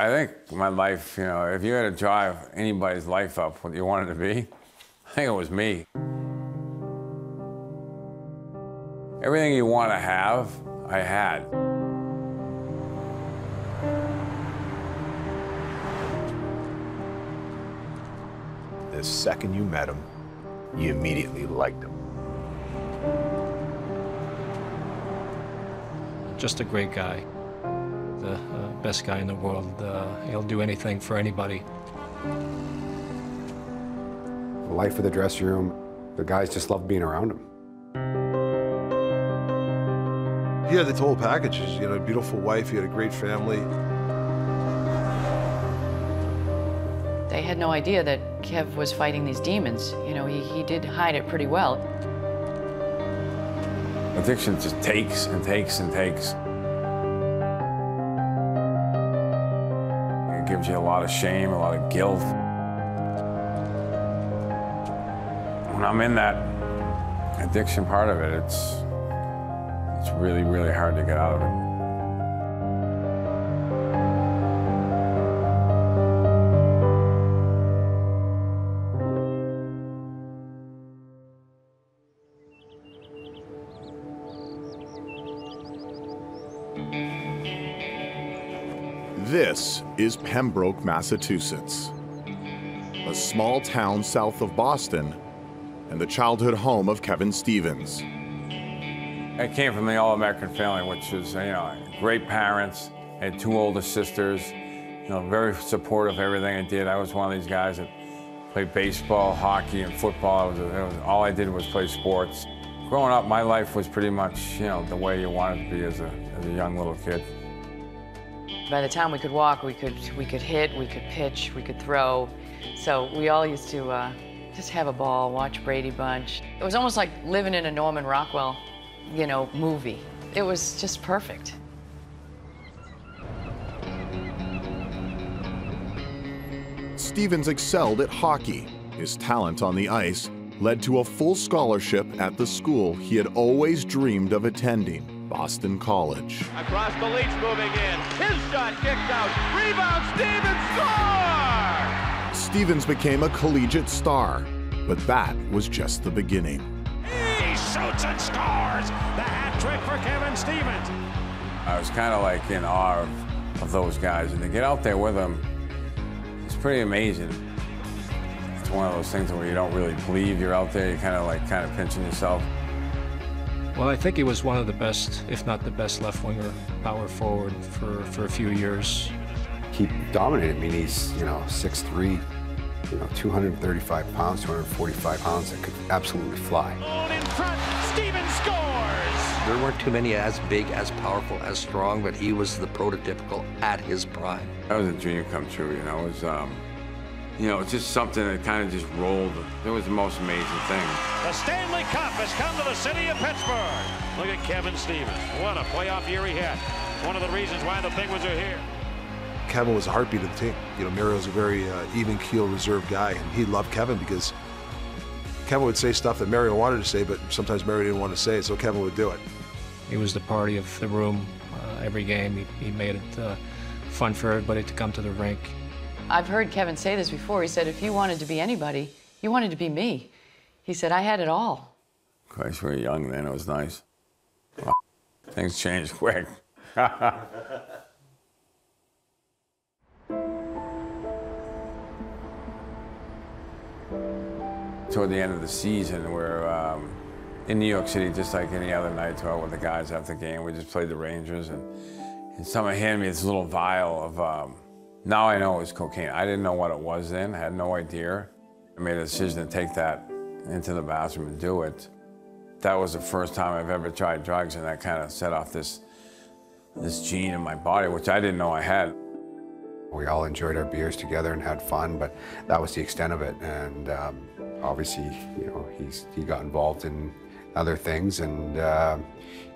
I think my life, you know, if you had to drive anybody's life up what you wanted to be, I think it was me. Everything you want to have, I had. The second you met him, you immediately liked him. Just a great guy. The best guy in the world. He'll do anything for anybody. The life of the dressing room, the guys just loved being around him. He had the whole package. He had a beautiful wife, he had a great family. They had no idea that Kev was fighting these demons. You know, he did hide it pretty well. Addiction just takes and takes and takes. It gives you a lot of shame, a lot of guilt. When I'm in that addiction part of it, it's really, really hard to get out of it. This is Pembroke, Massachusetts, a small town south of Boston and the childhood home of Kevin Stevens. I came from the all-American family, which was, you know, great parents. I had two older sisters, you know, very supportive of everything I did. I was one of these guys that played baseball, hockey, and football. All I did was play sports. Growing up, my life was pretty much, you know, the way you wanted to be as a young little kid. By the time we could walk, we could hit, we could pitch, we could throw. So we all used to just have a ball, watch Brady Bunch. It was almost like living in a Norman Rockwell, you know, movie. It was just perfect. Stevens excelled at hockey. His talent on the ice led to a full scholarship at the school he had always dreamed of attending, Boston College. Across the Leafs moving in. His shot kicked out. Rebound, Stevens score! Stevens became a collegiate star, but that was just the beginning. He shoots and scores! The hat trick for Kevin Stevens. I was kind of like in awe of those guys, and to get out there with them, it's pretty amazing. It's one of those things where you don't really believe you're out there. You're kind of pinching yourself. Well, I think he was one of the best, if not the best, left-winger power forward for a few years. He dominated. I mean, he's, you know, 6'3", you know, 235 pounds, 245 pounds that could absolutely fly. On in front, Stevens scores! There weren't too many as big, as powerful, as strong, but he was the prototypical at his prime. That was a dream come true, you know. It was, you know, it's just something that kind of just rolled. It was the most amazing thing. The Stanley Cup has come to the city of Pittsburgh. Look at Kevin Stevens. What a playoff year he had. One of the reasons why the Penguins are here. Kevin was the heartbeat of the team. You know, Mario's a very even-keel, reserved guy, and he loved Kevin because Kevin would say stuff that Mario wanted to say, but sometimes Mario didn't want to say it, so Kevin would do it. He was the party of the room every game. He made it fun for everybody to come to the rink. I've heard Kevin say this before. He said, if you wanted to be anybody, you wanted to be me. He said, I had it all. Christ, we were young then. It was nice. Well, things changed quick. Toward the end of the season, we're in New York City just like any other night, to out with the guys after the game. We just played the Rangers, and someone handed me this little vial of, now I know it was cocaine. I didn't know what it was then, I had no idea. I made a decision to take that into the bathroom and do it. That was the first time I've ever tried drugs, and that kind of set off this gene in my body, which I didn't know I had. We all enjoyed our beers together and had fun, but that was the extent of it. And obviously, you know, he got involved in other things, and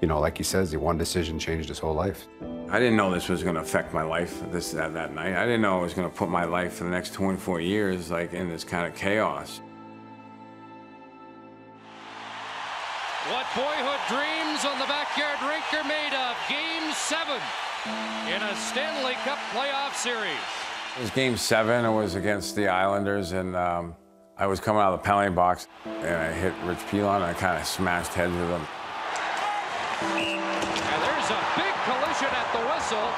you know, like he says, the one decision changed his whole life. I didn't know this was going to affect my life that night. I didn't know it was going to put my life for the next 24 years like in this kind of chaos. What boyhood dreams on the backyard rink are made of. Game 7 in a Stanley Cup playoff series. It was Game 7. It was against the Islanders, and I was coming out of the penalty box, and I hit Rich Pilon, and I kind of smashed heads with him. And there's a big collision at the whistle.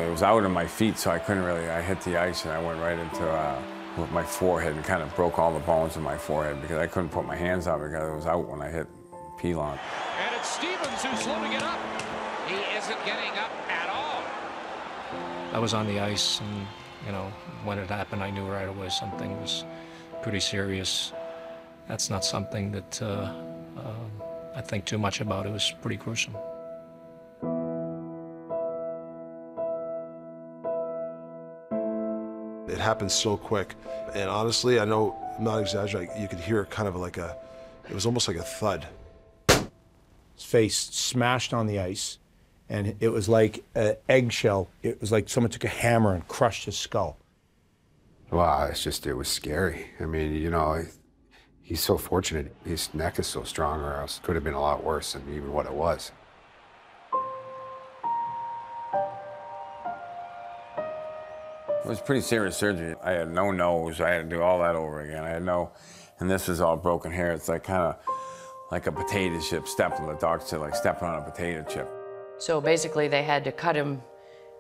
It was out on my feet, so I couldn't really. I hit the ice, and I went right into with my forehead and kind of broke all the bones in my forehead because I couldn't put my hands on it because it was out when I hit Pilon. And it's Stevens who's slow to get up. He isn't getting up at all. I was on the ice, and you know, when it happened, I knew right away something was pretty serious. That's not something that I think too much about. It was pretty gruesome. It happened so quick, and honestly, I know I'm not exaggerating. You could hear kind of like it was almost like a thud. His face smashed on the ice, and it was like an eggshell. It was like someone took a hammer and crushed his skull. Wow, it was scary. I mean, you know, he's so fortunate. His neck is so strong, or else it could have been a lot worse than even what it was. It was pretty serious surgery. I had no nose. I had to do all that over again. I had no, and this was all broken hair. It's like kind of like a potato chip stepping. The doctor said like stepping on a potato chip. So basically they had to cut him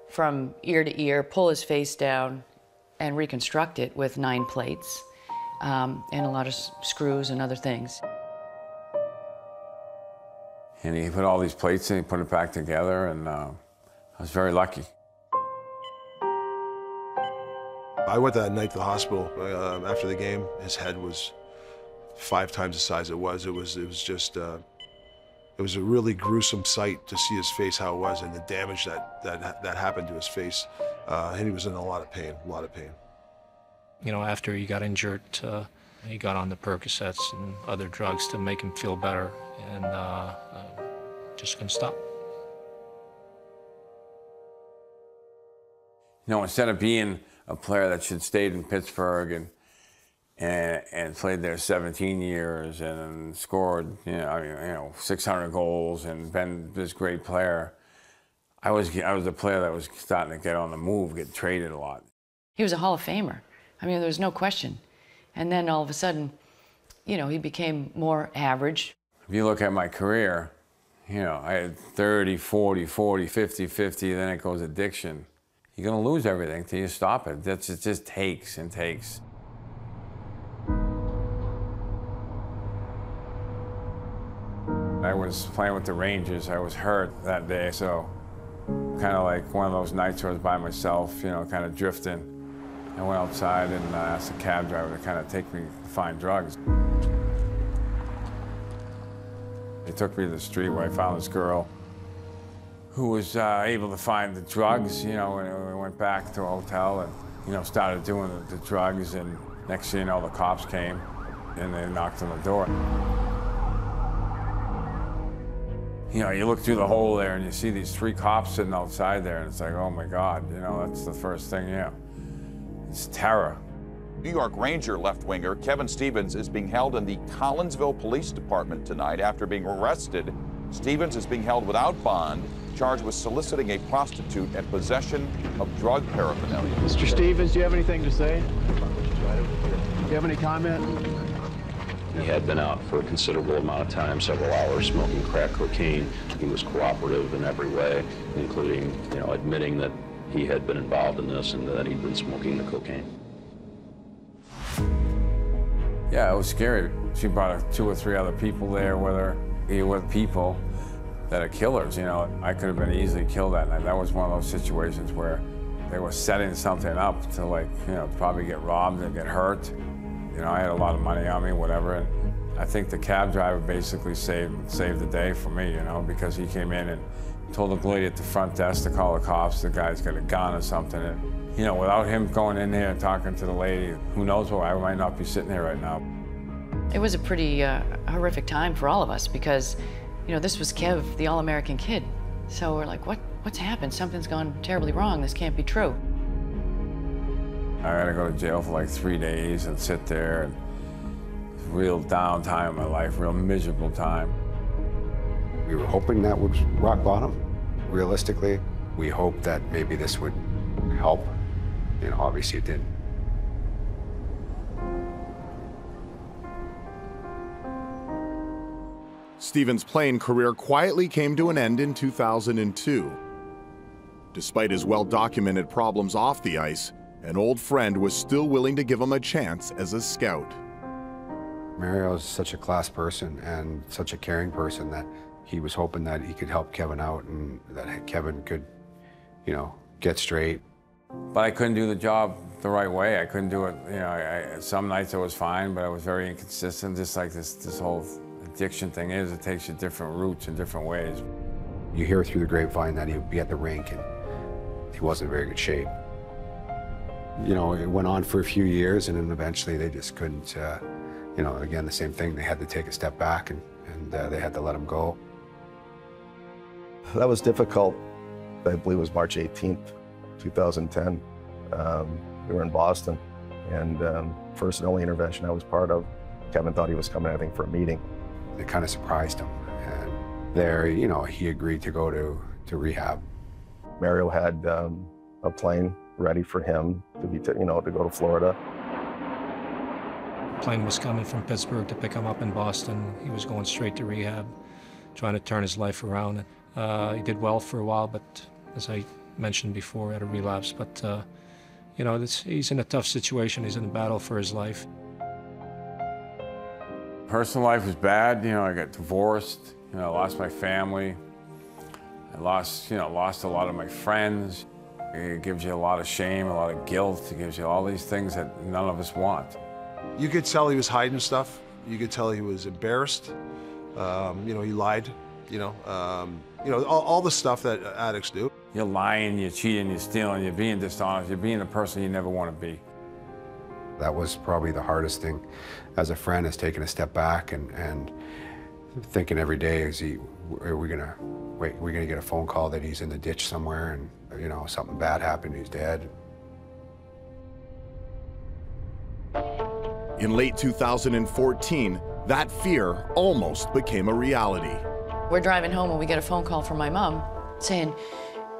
from ear to ear, pull his face down, and reconstruct it with 9 plates and a lot of screws and other things. And he put all these plates in, he put it back together, and I was very lucky. I went that night to the hospital after the game. His head was 5 times the size it was. It was just, it was a really gruesome sight to see his face how it was and the damage that happened to his face. And he was in a lot of pain, You know, after he got injured, he got on the Percocets and other drugs to make him feel better, and just couldn't stop. You know, instead of being a player that should stayed in Pittsburgh and played there 17 years and scored, 600 goals and been this great player, I was a player that was starting to get on the move, get traded a lot. He was a Hall of Famer. I mean, there was no question. And then all of a sudden, you know, he became more average. If you look at my career, you know, I had 30, 40, 40, 50, 50, then it goes addiction. You're going to lose everything till you stop it. It just takes and takes. I was playing with the Rangers. I was hurt that day, so kind of like one of those nights where I was by myself, you know, kind of drifting. I went outside and asked the cab driver to kind of take me to find drugs. They took me to the street where I found this girl who was able to find the drugs, you know, and we went back to a hotel and, you know, started doing the drugs, and next thing you know, the cops came and they knocked on the door. You know, you look through the hole there and you see these 3 cops sitting outside there, and it's like, oh my God, you know, that's the first thing, yeah. It's terror. New York Ranger left winger Kevin Stevens is being held in the Collinsville Police Department tonight after being arrested. Stevens is being held without bond, charged with soliciting a prostitute and possession of drug paraphernalia. Mr. Stevens, do you have anything to say? Do you have any comment? He had been out for a considerable amount of time, several hours, smoking crack cocaine. He was cooperative in every way, including, you know, admitting that he had been involved in this and that he'd been smoking the cocaine. Yeah, it was scary. She brought 2 or 3 other people there with her. You with people that are killers, you know. I could have been easily killed that night. That was one of those situations where they were setting something up to, like, you know, probably get robbed and get hurt. You know, I had a lot of money on me, whatever, and I think the cab driver basically saved the day for me, you know, because he came in and told the lady at the front desk to call the cops. The guy's got a gun or something, and, you know, without him going in there and talking to the lady, who knows why I might not be sitting here right now. It was a pretty horrific time for all of us because, you know, this was Kev, the All-American kid. So we're like, what's happened? Something's gone terribly wrong. This can't be true. I had to go to jail for like 3 days and sit there, and real down time in my life, real miserable time. We were hoping that was rock bottom. realistically, we hoped that maybe this would help. You know, obviously it didn't. Stevens' playing career quietly came to an end in 2002. Despite his well-documented problems off the ice, an old friend was still willing to give him a chance as a scout. Mario is such a class person and such a caring person that he was hoping that he could help Kevin out and that Kevin could, you know, get straight. But I couldn't do the job the right way. I couldn't do it, you know, some nights I was fine, but I was very inconsistent, just like this whole addiction thing is. It takes you different routes in different ways. You hear through the grapevine that he would be at the rink and he wasn't in very good shape. You know, it went on for a few years and then eventually they just couldn't, you know, again, the same thing. They had to take a step back and they had to let him go. That was difficult. I believe it was March 18th, 2010. We were in Boston, and first and only intervention I was part of, Kevin thought he was coming, I think, for a meeting. It kind of surprised him, and there, you know, he agreed to go to rehab. Mario had a plane ready for him to be, you know, to go to Florida. The plane was coming from Pittsburgh to pick him up in Boston. He was going straight to rehab, trying to turn his life around. He did well for a while, but as I mentioned before, had a relapse. But you know, he's in a tough situation. He's in a battle for his life. Personal life was bad. You know, I got divorced. You know, I lost my family. I lost a lot of my friends. It gives you a lot of shame, a lot of guilt. It gives you all these things that none of us want. You could tell he was hiding stuff. You could tell he was embarrassed. You know, he lied. You know, all the stuff that addicts do. You're lying, you're cheating, you're stealing, you're being dishonest, you're being the person you never want to be. That was probably the hardest thing as a friend, is taking a step back and thinking every day, are we gonna get a phone call that he's in the ditch somewhere and, you know, something bad happened, he's dead. In late 2014, that fear almost became a reality. We're driving home and we get a phone call from my mom saying,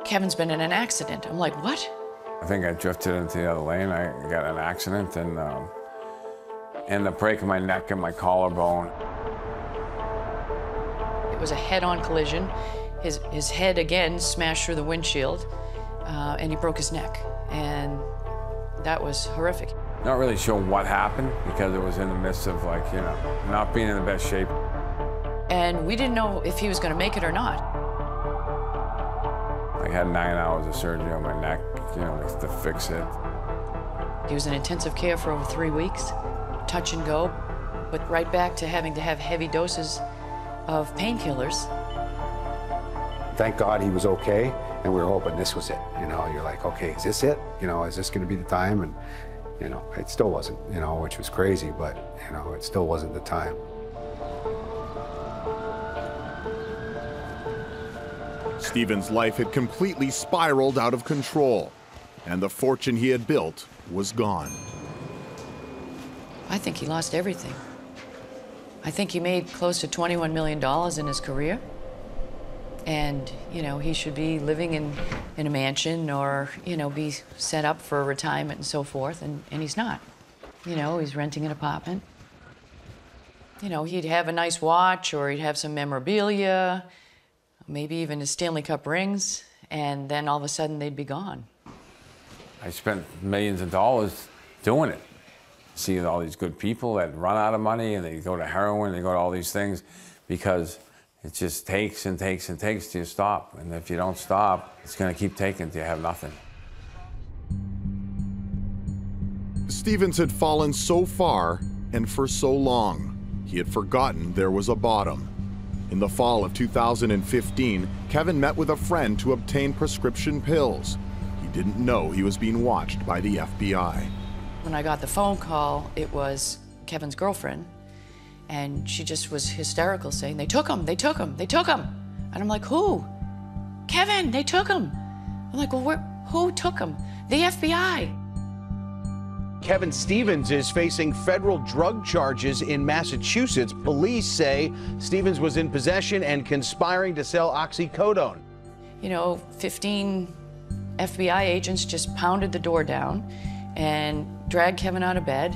Kevin's been in an accident. I'm like, what? I think I drifted into the other lane. I got in an accident and ended up breaking my neck and my collarbone. It was a head-on collision. His head again smashed through the windshield and he broke his neck. And that was horrific. Not really sure what happened because it was in the midst of, like, you know, not being in the best shape. And we didn't know if he was going to make it or not. I had 9 hours of surgery on my neck, you know, to fix it. He was in intensive care for over 3 weeks, touch and go, but right back to having to have heavy doses of painkillers. Thank God he was okay, and we were hoping this was it. You know, you're like, okay, is this it? You know, is this going to be the time? And, you know, it still wasn't, you know, which was crazy, but, you know, it still wasn't the time. Stevens' life had completely spiraled out of control, and the fortune he had built was gone. I think he lost everything. I think he made close to $21 million in his career. And, you know, he should be living in a mansion or, you know, be set up for retirement and so forth, and he's not. You know, he's renting an apartment. You know, he'd have a nice watch or he'd have some memorabilia, maybe even his Stanley Cup rings, and then all of a sudden they'd be gone. I spent millions of dollars doing it. Seeing all these good people that run out of money and they go to heroin, they go to all these things because it just takes and takes and takes till you stop. And if you don't stop, it's going to keep taking till you have nothing. Stevens had fallen so far and for so long, he had forgotten there was a bottom. In the fall of 2015, Kevin met with a friend to obtain prescription pills. He didn't know he was being watched by the FBI. When I got the phone call, it was Kevin's girlfriend, and she just was hysterical, saying, they took him, they took him, they took him. And I'm like, who? Kevin, they took him. I'm like, well, who took him? The FBI. Kevin Stevens is facing federal drug charges in Massachusetts. Police say Stevens was in possession and conspiring to sell oxycodone. you know, 15 FBI agents just pounded the door down and dragged Kevin out of bed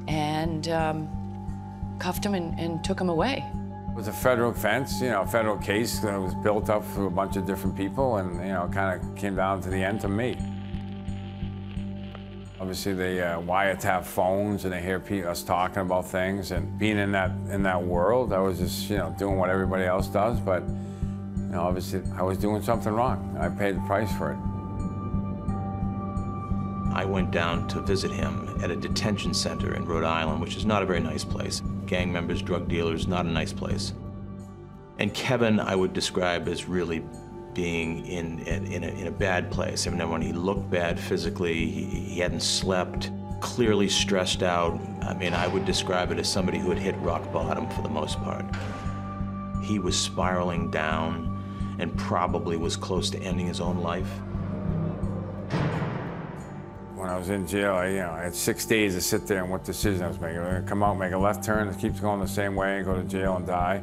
and cuffed him and took him away. It was a federal offense, you know, a federal case that was built up through a bunch of different people, and, you know, kind of came down to the end to me. Obviously, they wiretap phones and they hear us talking about things, and being in that world, I was just, you know, doing what everybody else does, but, you know, obviously I was doing something wrong. I paid the price for it. I went down to visit him at a detention center in Rhode Island, which is not a very nice place. Gang members, drug dealers, not a nice place. And Kevin, I would describe as really being in a bad place. I mean, when he looked bad physically, he hadn't slept, clearly stressed out. I mean, I would describe it as somebody who had hit rock bottom for the most part. He was spiraling down and probably was close to ending his own life. When I was in jail, I had 6 days to sit there and what decision I was making. I was gonna come out, make a left turn, and keep going the same way, and go to jail and die.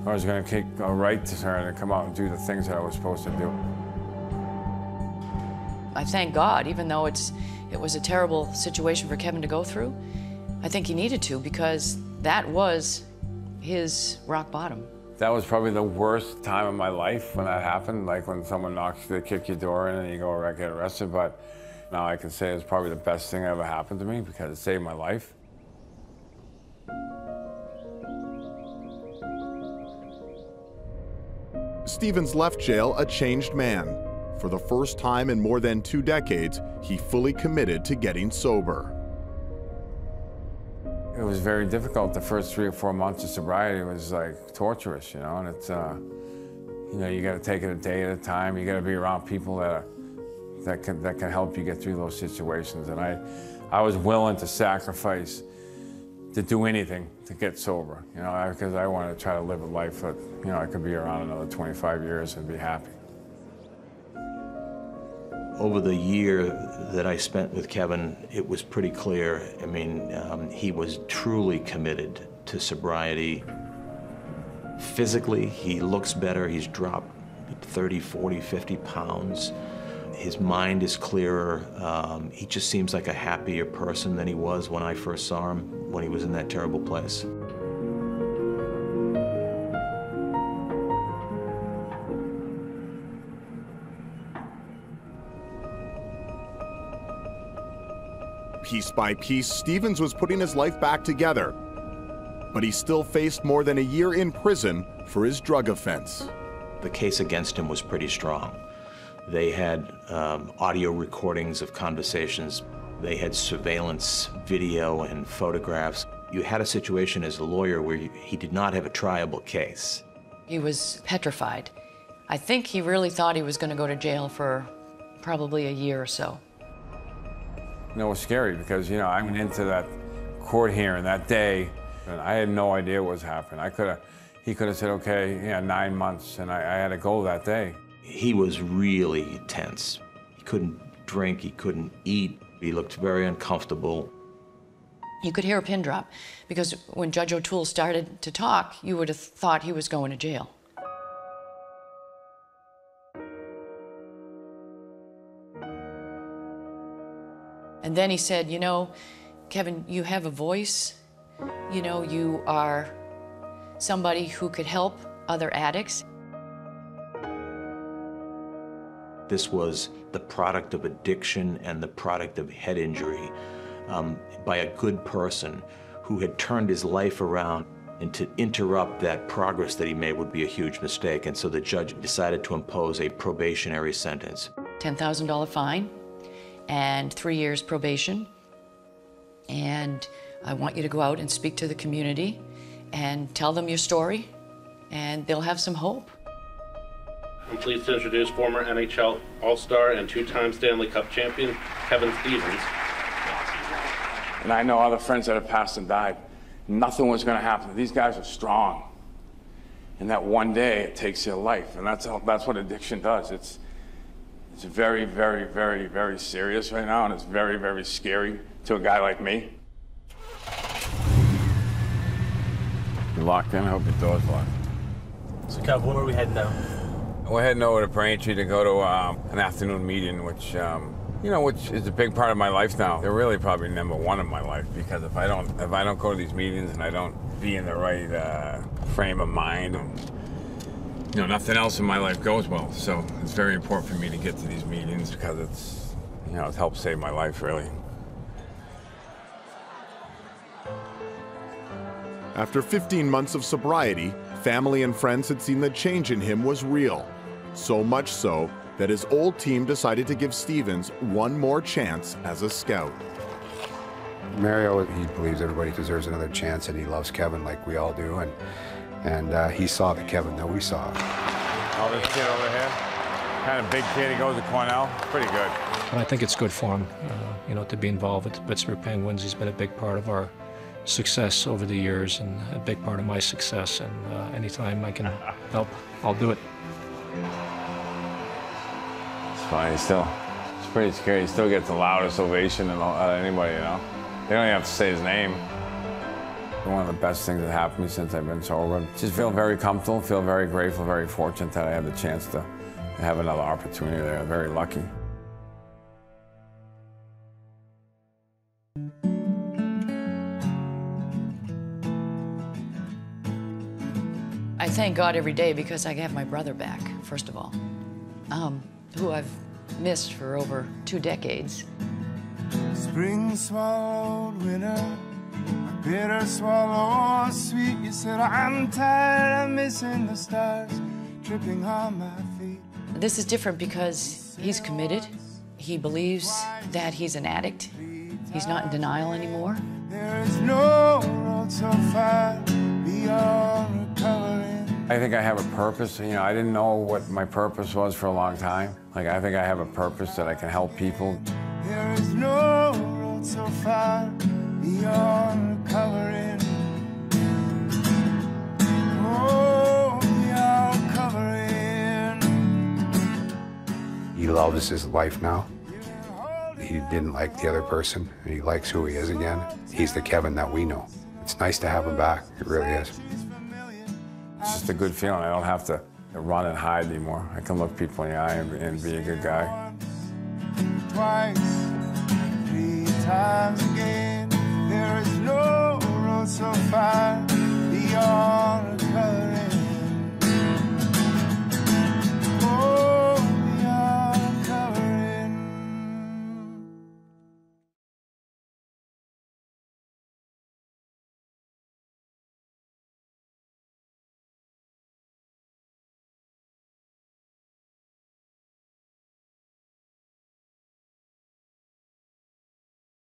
Or I was gonna take a right turn and come out and do the things that I was supposed to do. I thank God, even though it was a terrible situation for Kevin to go through, I think he needed to, because that was his rock bottom. That was probably the worst time of my life when that happened, like when someone they kick your door in and you go get arrested. But now I can say it's probably the best thing that ever happened to me because it saved my life. Stevens left jail a changed man. For the first time in more than 2 decades, he fully committed to getting sober. It was very difficult. The first 3 or 4 months of sobriety was like torturous, you know, and it's, you know, you got to take it a day at a time. You got to be around people that can help you get through those situations. And I was willing to sacrifice, to do anything to get sober, you know, because I wanted to try to live a life that, you know, I could be around another 25 years and be happy. Over the year that I spent with Kevin, it was pretty clear. I mean, he was truly committed to sobriety. Physically, he looks better. He's dropped 30, 40, 50 pounds. His mind is clearer. He just seems like a happier person than he was when I first saw him, when he was in that terrible place. Piece by piece, Stevens was putting his life back together, but he still faced more than a year in prison for his drug offense. The case against him was pretty strong. They had audio recordings of conversations. They had surveillance video and photographs. You had a situation as a lawyer where he did not have a triable case. He was petrified. I think he really thought he was going to go to jail for probably a year or so. You know, it was scary because, you know, I went into that court hearing that day and I had no idea what was happening. He could have said, okay, yeah, 9 months, and I had to go that day. He was really tense. He couldn't drink, he couldn't eat. He looked very uncomfortable. You could hear a pin drop because when Judge O'Toole started to talk, you would have thought he was going to jail. And then he said, you know, Kevin, you have a voice. You know, you are somebody who could help other addicts. This was the product of addiction and the product of head injury by a good person who had turned his life around, and to interrupt that progress that he made would be a huge mistake. And so the judge decided to impose a probationary sentence. $10,000 fine and 3 years probation. And I want you to go out and speak to the community and tell them your story, and they'll have some hope. I'm pleased to introduce former NHL All-Star and 2-time Stanley Cup champion, Kevin Stevens. And I know other friends that have passed and died. Nothing was going to happen. These guys are strong. And that one day it takes their life, and that's what addiction does. It's very, very, very, very serious right now, and it's very, very scary to a guy like me. You're locked in? I hope your door's locked. So, Kev, where are we heading now? We're heading over to Braintree to go to an afternoon meeting, which, which is a big part of my life now. They're really probably number one in my life, because if I don't go to these meetings and I don't be in the right frame of mind, and nothing else in my life goes well. So it's very important for me to get to these meetings, because it's helped save my life, really. After 15 months of sobriety, family and friends had seen the change in him was real. So much so that his old team decided to give Stevens one more chance as a scout. Mario, he believes everybody deserves another chance, and he loves Kevin like we all do, and he saw the Kevin that we saw. Oh, this kid over here, kind of big kid, he goes to Cornell, pretty good. And I think it's good for him, to be involved with the Pittsburgh Penguins. He's been a big part of our success over the years, and a big part of my success, and anytime I can help, I'll do it. It's funny, it's pretty scary. He still gets the loudest ovation out of anybody, They don't even have to say his name. One of the best things that happened to me since I've been sober. Just feel very comfortable, feel very grateful, very fortunate that I have the chance to have another opportunity there. I'm very lucky. I thank God every day because I have my brother back, first of all, who I've missed for over 2 decades. Spring swallowed winter, a bitter swallow sweet. You said I'm tired of missing the stars dripping on my feet. This is different because he's committed. He believes that he's an addict. He's not in denial anymore. There is no road so far beyond recovery. I think I have a purpose. I didn't know what my purpose was for a long time. I think I have a purpose that I can help people. There is no road so far beyond recovering. Oh, beyond recovering. He loves his life now. He didn't like the other person, and he likes who he is again. He's the Kevin that we know. It's nice to have him back. It really is. It's just a good feeling. I don't have to run and hide anymore. I can look people in the eye and be a good guy. Twice, 3 times again. There is no road so far beyond